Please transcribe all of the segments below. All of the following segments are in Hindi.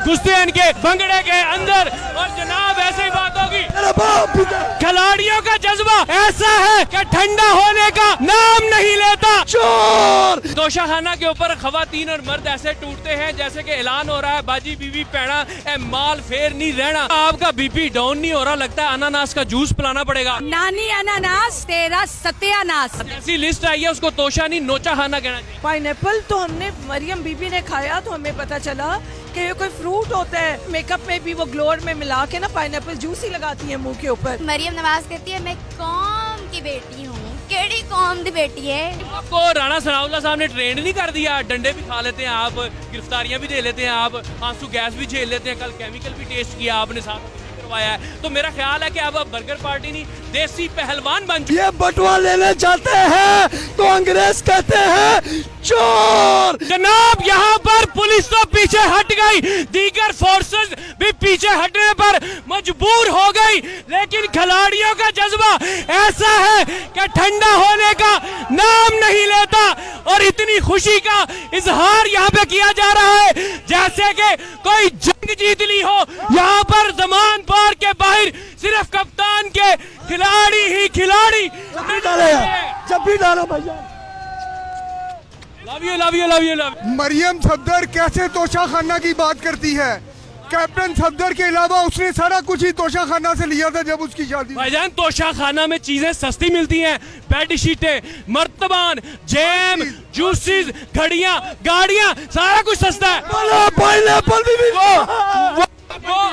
घुसते हैं इनके भंगड़े के अंदर और जनाब ऐसे ही बात होगी। खिलाड़ियों का जज्बा ऐसा है कि ठंडा होने का नाम नहीं लेता। चोर तोशाखाना के ऊपर खवातीन और मर्द ऐसे टूटते हैं जैसे कि ऐलान हो रहा है बाजी बीवी पैना ए माल फेर नहीं रहना। आपका बीपी डाउन नहीं हो रहा, लगता है अनानास का जूस पिलाना पड़ेगा। नानी अनानास तेरा सत्यानाश। ऐसी लिस्ट आई है, उसको तोशा नहीं नोचा खाना कहना चाहिए। पाइनएप्पल तो हमने मरियम बीबी ने खाया तो हमें पता चला कि ये कोई फ्रूट होता है। मेकअप में भी वो ग्लोअर में मिला के ना पाइनएप्पल जूस ही लगाती है मुंह के ऊपर। मरियम नवाज कहती है मैं कौम की बेटी हूँ। केड़ी कौम की बेटी है? आपको राणा सनाउल्लाह साहब ने ट्रेंड नहीं कर दिया? डंडे भी खा लेते हैं आप, गिरफ्तारियां भी दे लेते हैं आप, आंसू गैस भी झेल लेते हैं, कल केमिकल भी टेस्ट किया आपने, साथ करवाया है। तो मेरा ख्याल है कि अब बर्गर पार्टी नहीं देसी पहलवान बन चुके। ये बटुआ लेने जाते हैं तो अंग्रेज कहते हैं चोर। जनाब यहाँ पर पुलिस तो पीछे हट गई, दीगर फोर्सेस भी पीछे हटने पर मजबूर हो गई, लेकिन खिलाड़ियों का जज्बा ऐसा है कि ठंडा होने का नाम नहीं लेता और इतनी खुशी का इजहार यहाँ पे किया जा रहा है जैसे कि कोई जंग जीत ली हो। यहाँ पर जमान पार के बाहर सिर्फ कप्तान के खिलाड़ी ही खिलाड़ी। जब भी डालो भैया। Love you love you love you love. Maryam Safdar कैसे तोशाखाना की बात करती है? कैप्टन सफदर के अलावा उसने सारा कुछ ही तोशाखाना से लिया था जब उसकी शादी। भाईजान तोशाखाना में चीजें सस्ती मिलती हैं, बेड शीटें, मर्तबान, जैम, जूसेस, घड़ियां, गाड़ियां, सारा कुछ सस्ता है। पाइनएप्पल भी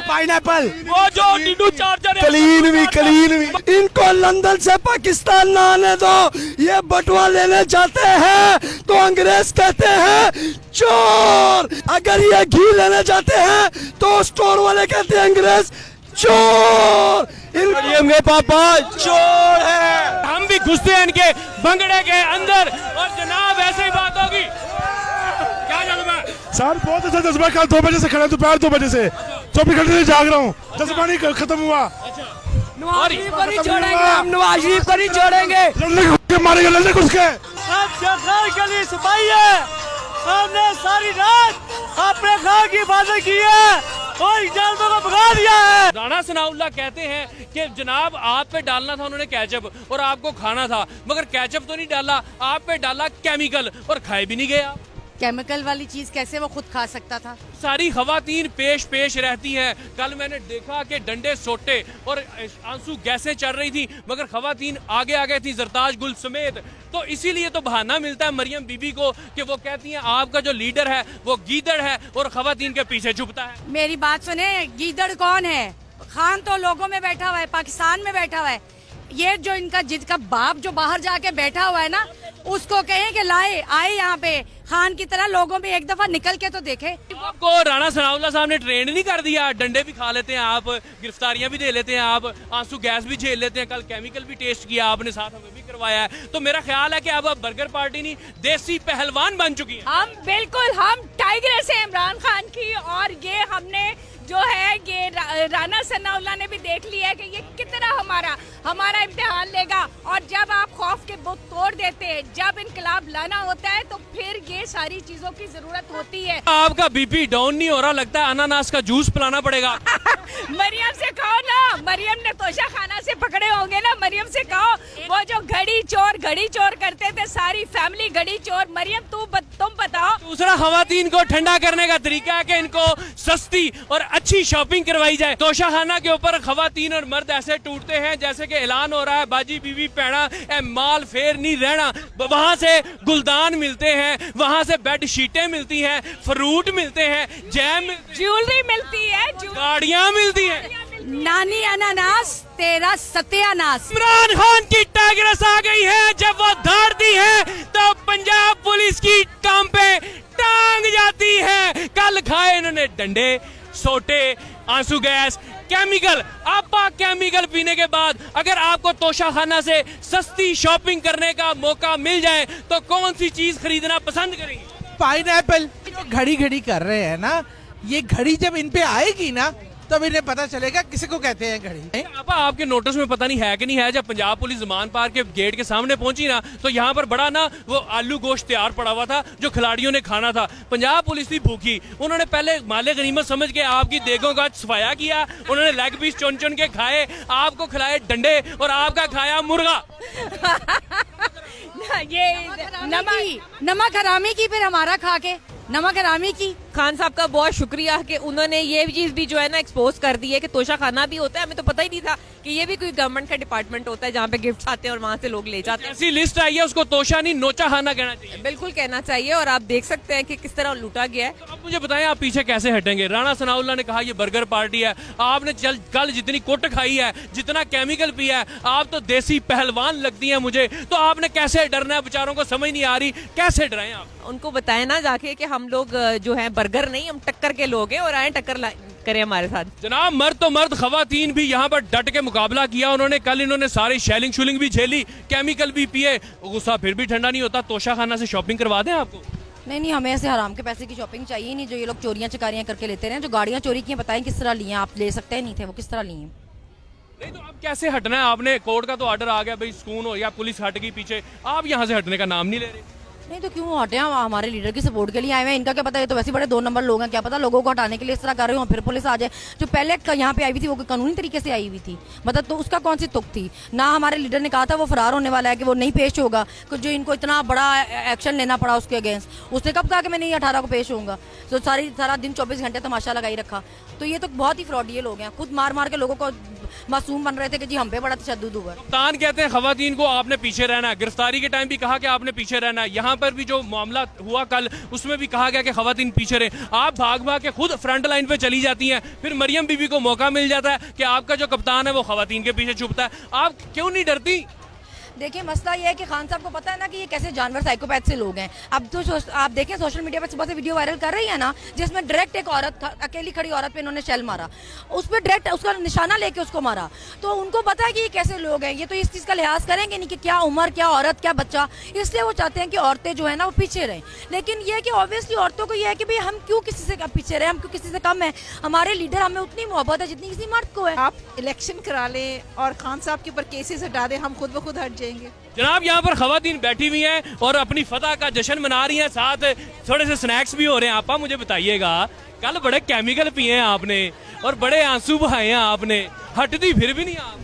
पाइनएप्पल वो जो नीडू चार्जर क्लीन भी। इनको लंदन से पाकिस्तान ना आने दो। ये बटुआ लेने जाते हैं तो अंग्रेज कहते हैं चोर। अगर ये घी लेने जाते हैं तो स्टोर वाले कहते हैं अंग्रेज चोर। मरियम के पापा चोर है। हम भी घुसते हैं इनके भंगड़े के अंदर और जनाब ऐसे ही बात होगी। क्या जज्बा है? सर बहुत अच्छा जज्बा। कल 2 बजे से खड़ा, दोपहर 2 बजे से 24 घंटे से जाग रहा हूँ। जज्बा नहीं खत्म हुआ। नवाज शरीफ पर ही छोड़ेंगे हम, नवाज शरीफ पर ही छोड़ेंगे। लड़ने मारेंगे, लड़ने घुस के। गली सुबाई है, हमने सारी रात अपने घर की हिफाजत की है और जानवरों को भगा दिया है। राणा सनाउल्लाह कहते हैं कि जनाब आप पे डालना था उन्होंने केचप और आपको खाना था, मगर केचप तो नहीं डाला, आप पे डाला केमिकल और खाए भी नहीं गया। केमिकल वाली चीज कैसे वो खुद खा सकता था? सारी खवातीन पेश रहती हैं। कल मैंने देखा कि डंडे सोटे और आंसू गैसें चल रही थी, मगर खवातीन आगे थी, जरताज गुल समेत। तो इसीलिए तो बहाना मिलता है मरियम बीबी को कि वो कहती हैं आपका जो लीडर है वो गीदड़ है और खवातीन के पीछे छुपता है। मेरी बात सुने, गीदड़ कौन है? खान तो लोगों में बैठा हुआ है, पाकिस्तान में बैठा हुआ है। ये जो इनका जिसका बाप जो बाहर जाके बैठा हुआ है ना, उसको कहें कि आए यहाँ पे खान की तरह लोगों में एक दफा निकल के तो देखे। आपको राणा सनाउल्लाह साहब ने ट्रेंड नहीं कर दिया? डंडे भी खा लेते हैं आप, गिरफ्तारियां भी दे लेते हैं आप, आंसू गैस भी झेल लेते हैं, कल केमिकल भी टेस्ट किया आपने, साथ हमें भी करवाया है। तो मेरा ख्याल है कि अब बर्गर पार्टी नहीं देसी पहलवान बन चुकी है। हम बिल्कुल हम टाइगर्स हैं इमरान खान की, और ये हमने जो है ये राणा सनाउल्लाह ने भी देख लिया है कि ये कितना हमारा इम्तिहान लेगा। और जब आप खौफ के बुत तोड़ देते हैं, जब इनकलाब लाना होता है तो फिर ये सारी चीजों की जरूरत होती है। आपका बीपी डाउन नहीं हो रहा, लगता है अनानास का जूस पिलाना पड़ेगा। मरियम से कहो ना, मरियम ने तोशाखाना से पकड़े होंगे ना, मरियम से कहो वो जो घड़ी चोर करते थे, सारी फैमिली घड़ी चोर। मरियम तुम बताओ। दूसरा खवातीन को ठंडा करने का तरीका है कि इनको सस्ती और अच्छी शॉपिंग करवाई जाए। तोशाखाना के ऊपर खवातीन और मर्द ऐसे टूटते हैं जैसे कि ऐलान हो रहा है बाजी बीवी पैना ए माल फेर नहीं रहना। वहाँ से गुलदान मिलते हैं, वहाँ से बेड शीटें मिलती हैं, फ्रूट मिलते हैं, जैम, ज्वेलरी मिलती है, गाड़ियाँ मिलती हैं। नानी अनानास तेरा सत्यानाश। इमरान खान की टाइग्रेस आ गई है, जब वो दौड़ती है तो पंजाब पुलिस की टांग पे टांग जाती है। कल खाए इन्होंने डंडे, सोटे, आंसू गैस, केमिकल। आपा केमिकल पीने के बाद अगर आपको तोशाखाना से सस्ती शॉपिंग करने का मौका मिल जाए तो कौन सी चीज खरीदना पसंद करेंगे? पाइनएप्पल। जो घड़ी कर रहे हैं ना, ये घड़ी जब इन पे आएगी ना तब इन्हें पता चलेगा किसी को कहते हैं घड़ी। आपा आपके नोटिस में पता नहीं है कि नहीं है, जब पंजाब पुलिस ज़मान पार्क के गेट के सामने पहुंची ना तो यहाँ पर बड़ा ना वो आलू गोश्त तैयार पड़ा हुआ था जो खिलाड़ियों ने खाना था। पंजाब पुलिस थी भूखी, उन्होंने पहले माले गनीमत समझ के आपकी देगों का सफाया किया, उन्होंने लेग पीस चुन चुन के खाए, आपको खिलाए डंडे और आपका खाया मुर्गा। ये नमक हरामी की, फिर हमारा खा के नमक हरामी की। खान साहब का बहुत शुक्रिया कि उन्होंने ये चीज भी जो है ना एक्सपोज कर दी है कि तोशा खाना भी होता है। हमें तो पता ही नहीं था कि ये भी कोई गवर्नमेंट का डिपार्टमेंट होता है जहाँ पे गिफ्ट आते हैं और वहाँ से लोग ले जाते हैं। ऐसी लिस्ट आई है, उसको तोशा नहीं नोचा खाना कहना चाहिए। बिल्कुल कहना चाहिए, और आप देख सकते हैं कि किस तरह लूटा गया है। तो अब मुझे बताएं आप पीछे कैसे हटेंगे? राणा सनाउल्लाह ने कहा ये बर्गर पार्टी है, आपने कल जितनी कुट खाई है, जितना केमिकल पिया है, आप तो देसी पहलवान लगती हैं मुझे, तो आपने कैसे डरना है? बेचारों को समझ नहीं आ रही, कैसे डराएं आप? उनको बताएं ना जाके कि हम लोग जो है बर्गर नहीं, हम टक्कर के लोग हैं और आए टक्कर करें हमारे साथ। जनाब मर्द तो मर्द, खवातीन भी यहाँ पर डट के मुकाबला किया उन्होंने। कल इन्होंने सारी शेलिंग शुलिंग भी झेली, केमिकल भी पिए, गुस्सा फिर भी ठंडा नहीं होता। तोशा खाना से शॉपिंग करवा दें आपको? नहीं, हमें ऐसे हराम के पैसे की शॉपिंग चाहिए नहीं जो ये लोग चोरियां चकारियां करके लेते रहे। जो गाड़ियां चोरी की हैं, बताएं किस तरह ली हैं? आप ले सकते हैं, नहीं थे वो किस तरह ली हैं? नहीं तो अब कैसे हटना है? आपने कोर्ट का तो ऑर्डर आ गया भाई, सुकून हो गया, पुलिस हट गई पीछे, आप यहाँ से हटने का नाम नहीं ले रहे। नहीं तो क्यों हटे? हम हमारे लीडर की सपोर्ट के लिए आए हुए हैं। इनका क्या पता, ये तो वैसे बड़े 2 नंबर लोग हैं, क्या पता लोगों को हटाने के लिए इस तरह कर रहे हो, फिर पुलिस आ जाए। जो पहले यहाँ पे आई हुई थी वो कानूनी तरीके से आई हुई थी, मतलब तो उसका कौन सी तुक थी? ना हमारे लीडर ने कहा था वो फरार होने वाला है, कि वो नहीं पेश होगा, कि जो इनको इतना बड़ा एक्शन लेना पड़ा उसके अगेंस्ट। उसने कब कहा कि मैं नहीं 18 को पेश होऊंगा? तो सारा दिन 24 घंटे तमाशा लगाई रखा। तो ये तो बहुत ही फ्रॉडी लोग हैं, खुद मार मार के लोगों को मासूम बन रहे थे कि जी हम पे बड़ा तशद्दुद हुआ। कप्तान कहते हैं खवातीन को आपने पीछे रहना है। गिरफ्तारी के टाइम भी कहा कि आपने पीछे रहना है। यहाँ पर भी जो मामला हुआ कल, उसमें भी कहा गया कि खवातीन पीछे रहे। आप भाग भाग के खुद फ्रंट लाइन पे चली जाती हैं, फिर मरियम बीबी को मौका मिल जाता है कि आपका जो कप्तान है वो खवातीन के पीछे छुपता है। आप क्यों नहीं डरती? देखिए मसला ये है कि खान साहब को पता है ना कि ये कैसे जानवर साइकोपैथ से लोग हैं। अब तो आप देखें सोशल मीडिया पे सुबह से वीडियो वायरल कर रही है ना, जिसमें डायरेक्ट एक औरत, अकेली खड़ी औरत पे इन्होंने शेल मारा, उस पर डायरेक्ट उसका निशाना लेके उसको मारा। तो उनको पता है कि ये कैसे लोग हैं। ये तो इस चीज़ का लिहाज करेंगे नहीं कि क्या उम्र, क्या औरत, क्या बच्चा, इसलिए वो चाहते हैं कि औरतें जो है ना वो पीछे रहें। लेकिन ये कि ऑब्वियसली औरतों को ये है कि भाई हम क्यों किसी से पीछे रहे, हम क्यों किसी से कम है? हमारे लीडर, हमें उतनी मोहब्बत है जितनी किसी मर्द को है। आप इलेक्शन करा लें और खान साहब के ऊपर केसेस हटा दें, हम खुद ब खुद हट जाएंगे। जनाब यहाँ पर खवातीन बैठी हुई हैं और अपनी फतह का जश्न मना रही हैं, साथ थोड़े से स्नैक्स भी हो रहे हैं। आपा मुझे बताइएगा, कल बड़े केमिकल पिए हैं आपने और बड़े आंसू बहाए हैं आपने, हटती फिर भी नहीं आप?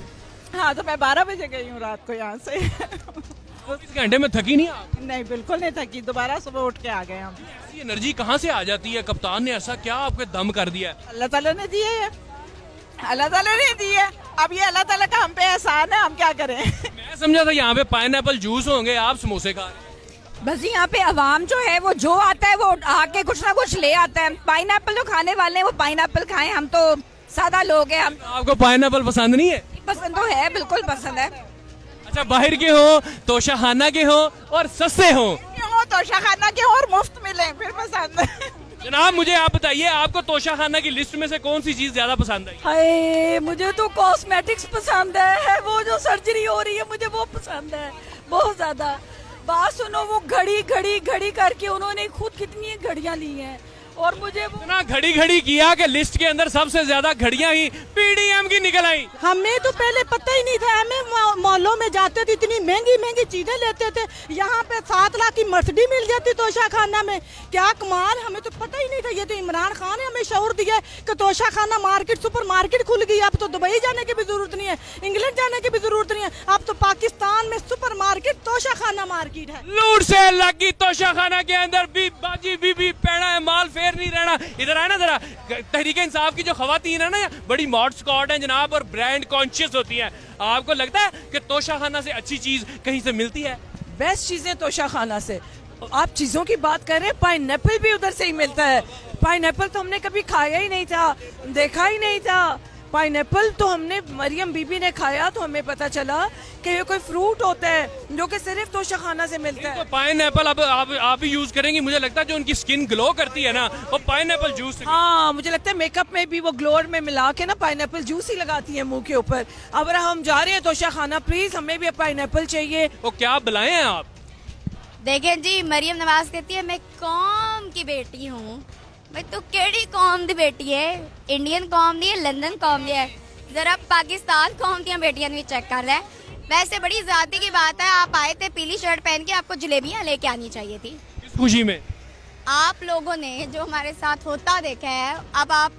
हाँ तो मैं 12 बजे गई हूँ रात को यहाँ से। 24 घंटे में थकी नहीं आप? नहीं बिल्कुल नहीं थकी, दोबारा सुबह उठ के आ गए हम। ऐसी एनर्जी कहाँ से आ जाती है? कप्तान ने ऐसा क्या आपके दम कर दिया है? अल्लाह ताला ने दिए है, अल्लाह ताला ने दी है। अब ये अल्लाह ताला का हम पे एहसान है, हम क्या करें। मैं समझा था यहाँ पे पाइनएप्पल जूस होंगे, आप समोसे खा रहे हैं। बस यहाँ पे अवाम जो है वो जो आता है वो आके कुछ ना कुछ ले आता है। पाइनएप्पल जो खाने वाले हैं वो पाइनएप्पल खाएं, हम तो सादा लोग हैं। हम आपको पाइनएप्पल पसंद नहीं है? पसंद तो है, बिल्कुल पसंद है। अच्छा, बाहर के हो, तोशा खाना के हो और सस्ते हो, तोशा खाना के और मुफ्त मिले फिर पसंद है। जनाब मुझे आप बताइए, आपको तोशा खाना की लिस्ट में से कौन सी चीज ज्यादा पसंद आई? हाय, मुझे तो कॉस्मेटिक्स पसंद है, वो जो सर्जरी हो रही है मुझे वो पसंद है बहुत ज्यादा। बात सुनो, वो घड़ी करके उन्होंने खुद कितनी घड़ियां ली हैं और मुझे वो इतना घड़ी किया कि लिस्ट के अंदर सबसे ज्यादा घड़ियां ही पीडीएम की निकल आई। हमें तो पहले पता ही नहीं था, हमें मॉलों में जाते थे इतनी महंगी चीजें लेते थे, यहाँ पे 7 लाख की मर्सिडीज मिल जाती तोशा खाना में, क्या कमाल। हमें तो पता ही नहीं था। ये तो इमरान खान ने हमें शऊर दिया कि तोशा खाना मार्केट, सुपर मार्केट खुल गई। अब तो दुबई जाने की भी जरूरत नहीं है, इंग्लैंड जाने की भी जरूरत नहीं है, अब तो पाकिस्तान में सुपर मार्केट तोशा खाना मार्केट है। लूट से लगी तोशा खाना के अंदर भी बाजी बीबी पैना है, माल फेर नहीं रहना। इधर आए ना जरा, तहरीके इंसाफ की जो खवातीन है ना, बड़ी मॉड स्क्वाड है जनाब और ब्रांड कॉन्शियस होती है। आपको लगता है कि तोशा खाना से अच्छी चीज कहीं से मिलती है? बेस्ट चीजें तोशा खाना से। आप चीजों की बात कर रहे हैं, पाइनएप्पल भी उधर से ही मिलता है। पाइनएप्पल तो हमने कभी खाया ही नहीं था, देखा ही नहीं था। पाइनएप्पल तो हमने, मरियम बीबी ने खाया तो हमें पता चला कि ये कोई फ्रूट होता है जो कि सिर्फ तोशा खाना से मिलता है। तो पाइनएप्पल अब आप ही यूज करेंगी? मुझे लगता है जो उनकी स्किन ग्लो करती है ना, वो पाइनएप्पल जूस से। हाँ, मुझे लगता है मेकअप में भी वो ग्लोअर में मिला के ना पाइनएप्पल जूस ही लगाती है मुंह के ऊपर। अब हम जा रहे हैं तोशा खाना, प्लीज हमें भी पाइनएप्पल चाहिए। वो क्या बुलाए हैं आप? देखिए जी, मरियम नवाज कहती है मैं कौम की बेटी हूँ, भाई तू केड़ी कौम दी बेटी है, इंडियन कौम दी है, लंदन कौम दी है? जरा पाकिस्तान कौम दी बेटियां भी चेक कर ले। वैसे बड़ी ज्यादती की बात है, आप आए थे पीली शर्ट पहन के, आपको जलेबियां लेके आनी चाहिए थी। किस खुशी में? आप लोगों ने जो हमारे साथ होता देखा है, अब आप